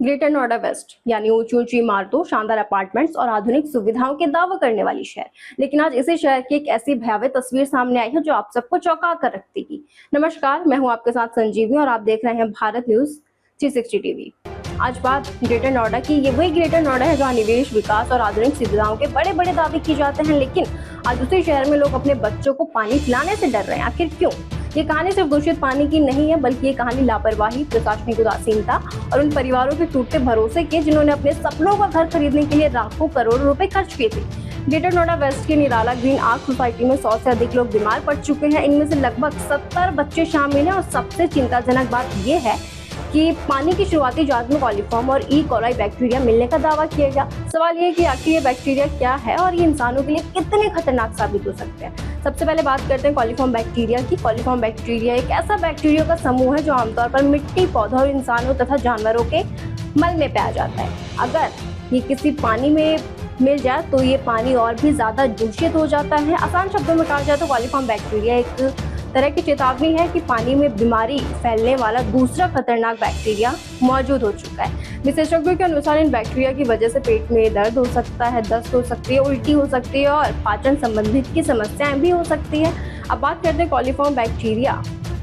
Greater Noida waste यानी ऊंची ऊंची इमारतों, शानदार अपार्टमेंट्स और आधुनिक सुविधाओं के दावा करने वाली शहर। लेकिन आज इसी शहर की एक ऐसी भयावह तस्वीर सामने आई है जो आप सबको चौंका कर रख देगी। नमस्कार, मैं हूं आपके साथ संजीवनी और आप देख रहे हैं भारत न्यूज 360 टीवी। आज बात ग्रेटर नोएडा की। ये वही ग्रेटर नोएडा है जहाँ निवेश, विकास और आधुनिक सुविधाओं के बड़े बड़े दावे किए जाते हैं, लेकिन आज उसी शहर में लोग अपने बच्चों को पानी पिलाने से डर रहे हैं। आखिर क्यों? ये कहानी सिर्फ दूषित पानी की नहीं है, बल्कि ये कहानी लापरवाही, प्रशासनिक उदासीनता और उन परिवारों के टूटते भरोसे के जिन्होंने अपने सपनों का घर खरीदने के लिए लाखों करोड़ रुपए खर्च किए थे। ग्रेटर नोएडा वेस्ट के निराला ग्रीन आर्क सोसाइटी में 100 से अधिक लोग बीमार पड़ चुके हैं। इनमें से लगभग 70 बच्चे शामिल हैं और सबसे चिंताजनक बात यह है कि पानी की शुरुआती जांच में कॉलीफॉर्म और ई कोलाई बैक्टीरिया मिलने का दावा किया गया। सवाल ये है कि आखिर ये बैक्टीरिया क्या है और ये इंसानों के लिए कितने खतरनाक साबित हो सकते हैं। सबसे पहले बात करते हैं कॉलीफॉर्म बैक्टीरिया की। कॉलीफॉर्म बैक्टीरिया एक ऐसा बैक्टीरिया का समूह है जो आमतौर पर मिट्टी, पौधों और इंसानों तथा जानवरों के मल में पाया जाता है। अगर ये किसी पानी में मिल जाए तो ये पानी और भी ज्यादा दूषित हो जाता है। आसान शब्दों में कहा जाए तो कॉलीफॉर्म बैक्टीरिया एक तरह की चेतावनी है कि पानी में बीमारी फैलने वाला दूसरा खतरनाक बैक्टीरिया मौजूद हो चुका है। विशेषज्ञों के अनुसार इन बैक्टीरिया की वजह से पेट में दर्द हो सकता है, दस्त हो सकती है, उल्टी हो सकती है और पाचन संबंधित की समस्याएं भी हो सकती है। अब बात करते हैं कॉलीफॉर्म बैक्टीरिया।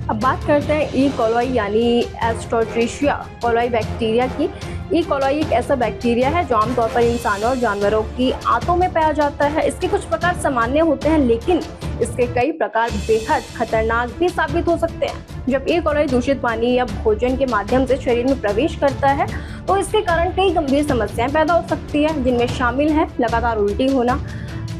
अब बात करते हैं ई कोलाई यानी एस्ट्रोट्रिशिया कोलाई बैक्टीरिया की। ई कोलाई एक ऐसा बैक्टीरिया है जो आमतौर पर इंसानों और जानवरों की आंतों में पाया जाता है। इसके कुछ प्रकार सामान्य होते हैं, लेकिन इसके कई प्रकार बेहद खतरनाक भी साबित हो सकते हैं। जब ई कोलाई दूषित पानी या भोजन के माध्यम से शरीर में प्रवेश करता है तो इसके कारण कई गंभीर समस्याएं पैदा हो सकती है, जिनमें शामिल है लगातार उल्टी होना,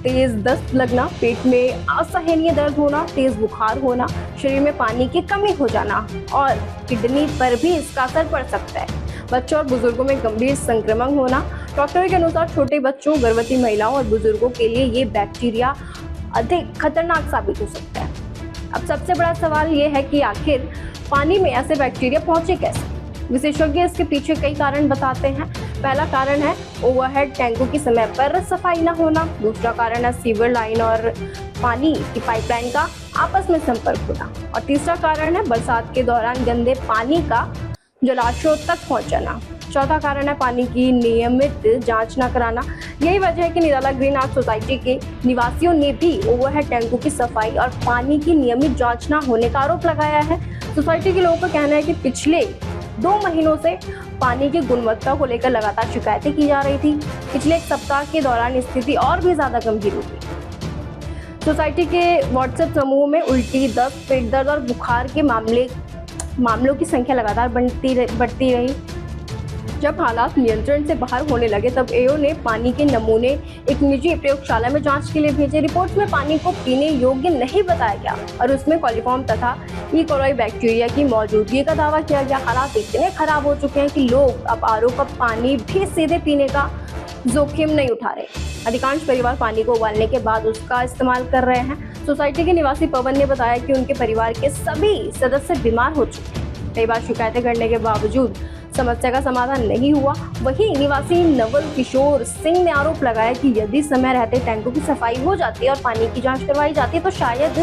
तेज दस्त लगना, पेट में असहनीय दर्द होना, तेज बुखार होना, शरीर में पानी की कमी हो जाना और किडनी पर भी इसका असर पड़ सकता है। बच्चों और बुजुर्गों में गंभीर संक्रमण होना। डॉक्टरों के अनुसार छोटे बच्चों, गर्भवती महिलाओं और बुजुर्गों के लिए ये बैक्टीरिया अधिक खतरनाक साबित हो सकता है। अब सबसे बड़ा सवाल ये है कि आखिर पानी में ऐसे बैक्टीरिया पहुंचे कैसे? विशेषज्ञ इसके पीछे कई कारण बताते हैं। पहला कारण है ओवरहेड टैंकों की समय पर सफाई न होना। दूसरा कारण है सीवर लाइन और पानी की पाइपलाइन का आपस में संपर्क होना। और तीसरा कारण है बरसात के दौरान गंदे पानी का जलाशयों तक पहुंचना। चौथा कारण है पानी की नियमित जांच न कराना। यही वजह है कि निराला ग्रीन आर्क सोसाइटी के निवासियों ने भी ओवरहेड टैंकों की सफाई और पानी की नियमित जांच न होने का आरोप लगाया है। सोसाइटी के लोगों का कहना है कि पिछले 2 महीनों से पानी की गुणवत्ता को लेकर लगातार शिकायतें की जा रही थी। पिछले एक सप्ताह के दौरान स्थिति और भी ज्यादा गंभीर हो गई। सोसाइटी के व्हाट्सएप समूह में उल्टी, दस्त, पेट दर्द और बुखार के मामलों की संख्या लगातार बढ़ती रही। जब हालात नियंत्रण से बाहर होने लगे तब एओ ने पानी के नमूने एक निजी प्रयोगशाला में जांच के लिए भेजे। रिपोर्ट में पानी को पीने योग्य नहीं बताया गया और उसमें कॉलीफॉर्म तथा ई कोलाई बैक्टीरिया की मौजूदगी का दावा किया गया। हालात इतने खराब हो चुके हैं कि लोग अब आरओ का पानी भी सीधे पीने का जोखिम नहीं उठा रहे। अधिकांश परिवार पानी को उबालने के बाद उसका इस्तेमाल कर रहे हैं। सोसाइटी के निवासी पवन ने बताया कि उनके परिवार के सभी सदस्य बीमार हो चुके हैं। कई बार शिकायतें करने के बावजूद समस्या का समाधान नहीं हुआ। वहीं निवासी नवल किशोर सिंह ने आरोप लगाया कि यदि समय रहते टैंकों की सफाई हो जाती और पानी की जांच करवाई जाती तो शायद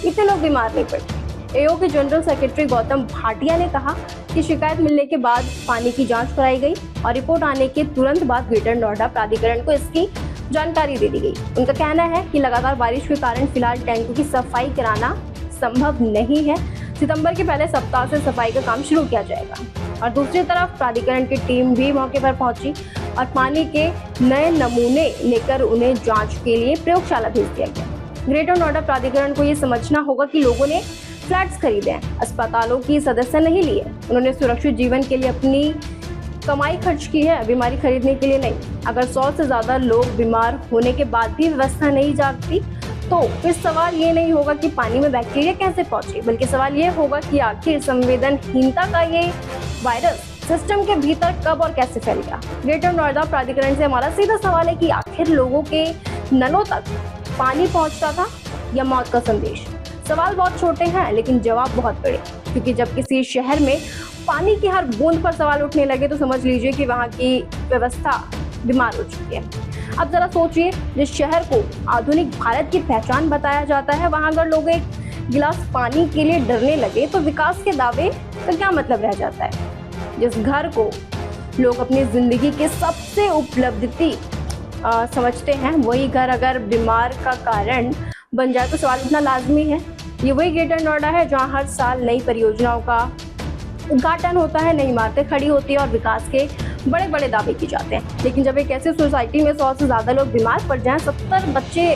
इतने लोग बीमार नहीं पड़ते। एओ के जनरल सेक्रेटरी गौतम भाटिया ने कहा कि शिकायत मिलने के बाद पानी की जांच कराई गई और रिपोर्ट आने के तुरंत बाद ग्रेटर नोएडा प्राधिकरण को इसकी जानकारी दे दी गई। उनका कहना है कि लगातार बारिश के कारण फिलहाल टैंकों की सफाई कराना संभव नहीं है। सितंबर के पहले सप्ताह से सफाई का काम शुरू किया जाएगा। और दूसरी तरफ प्राधिकरण की टीम भी मौके पर पहुंची और पानी के नए नमूने लेकर उन्हें जांच के लिए प्रयोगशाला भेज दिया गया। ग्रेटर नोएडा प्राधिकरण को ये समझना होगा कि लोगों ने फ्लैट्स खरीदे हैं, अस्पतालों की सदस्य नहीं लिए। उन्होंने सुरक्षित जीवन के लिए अपनी कमाई खर्च की है, बीमारी खरीदने के लिए नहीं। अगर 100 से ज्यादा लोग बीमार होने के बाद भी व्यवस्था नहीं जागती तो फिर सवाल ये नहीं होगा कि पानी में बैक्टीरिया कैसे पहुंचे, बल्कि सवाल ये होगा कि आखिर संवेदनहीनता का ये वायरस सिस्टम के भीतर कब और कैसे फैल गया। ग्रेटर नोएडा प्राधिकरण से हमारा सीधा सवाल है कि आखिर लोगों के नलों तक पानी पहुंचता था या मौत का संदेश। सवाल बहुत छोटे हैं लेकिन जवाब बहुत बड़े, क्योंकि जब किसी शहर में पानी की हर बूंद पर सवाल उठने लगे तो समझ लीजिए कि वहाँ की व्यवस्था बीमार हो चुकी है। अब जरा सोचिए, जिस शहर को आधुनिक भारत की पहचान बताया जाता है, वहां अगर लोग एक गिलास पानी के लिए डरने लगे तो विकास के दावे का क्या मतलब रह जाता है। जिस घर को लोग अपनी जिंदगी के सबसे उपलब्धि समझते हैं, वही घर अगर बीमार का कारण बन जाए तो सवाल उठना लाजमी है। ये वही ग्रेटर नोएडा है जहां हर साल नई परियोजनाओं का उद्घाटन होता है, नई इमारतें खड़ी होती है और विकास के बड़े बड़े दावे किए जाते हैं। लेकिन जब एक ऐसी सोसाइटी में 100 से ज्यादा लोग बीमार पड़ जाएं, 70 बच्चे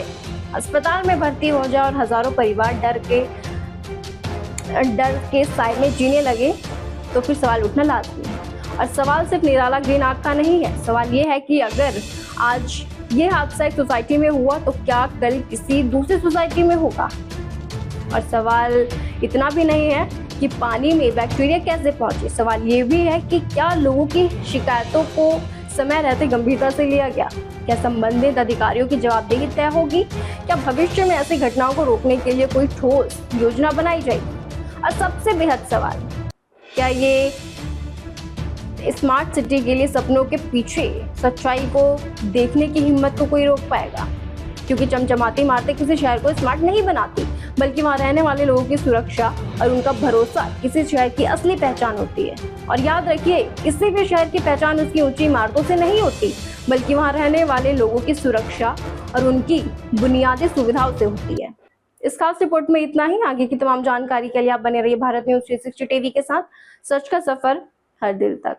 अस्पताल में भर्ती हो जाए और हजारों परिवार डर के साए में जीने लगे, तो फिर सवाल उठना लाजमी है। और सवाल सिर्फ निराला ग्रीन आर्ट का नहीं है, सवाल ये है कि अगर आज ये हादसा एक सोसाइटी में हुआ तो क्या कल किसी दूसरी सोसाइटी में होगा। और सवाल इतना भी नहीं है कि पानी में बैक्टीरिया कैसे पहुंचे, सवाल ये भी है कि क्या लोगों की शिकायतों को समय रहते गंभीरता से लिया गया, क्या संबंधित अधिकारियों की जवाबदेही तय होगी, क्या भविष्य में ऐसी घटनाओं को रोकने के लिए कोई ठोस योजना बनाई जाएगी। और सबसे बेहद सवाल, क्या ये स्मार्ट सिटी के लिए सपनों के पीछे सच्चाई को देखने की हिम्मत को कोई रोक पाएगा। क्योंकि चमचमाती इमारतें किसी शहर को स्मार्ट नहीं बनाती, बल्कि वहां रहने वाले लोगों की सुरक्षा और उनका भरोसा किसी शहर की असली पहचान होती है। और याद रखिए, किसी भी शहर की पहचान उसकी ऊंची इमारतों से नहीं होती, बल्कि वहां रहने वाले लोगों की सुरक्षा और उनकी बुनियादी सुविधाओं से होती है। इस खास रिपोर्ट में इतना ही। आगे की तमाम जानकारी के लिए आप बने रहिए भारत न्यूज 360 टीवी के साथ। सच का सफर हर दिल तक।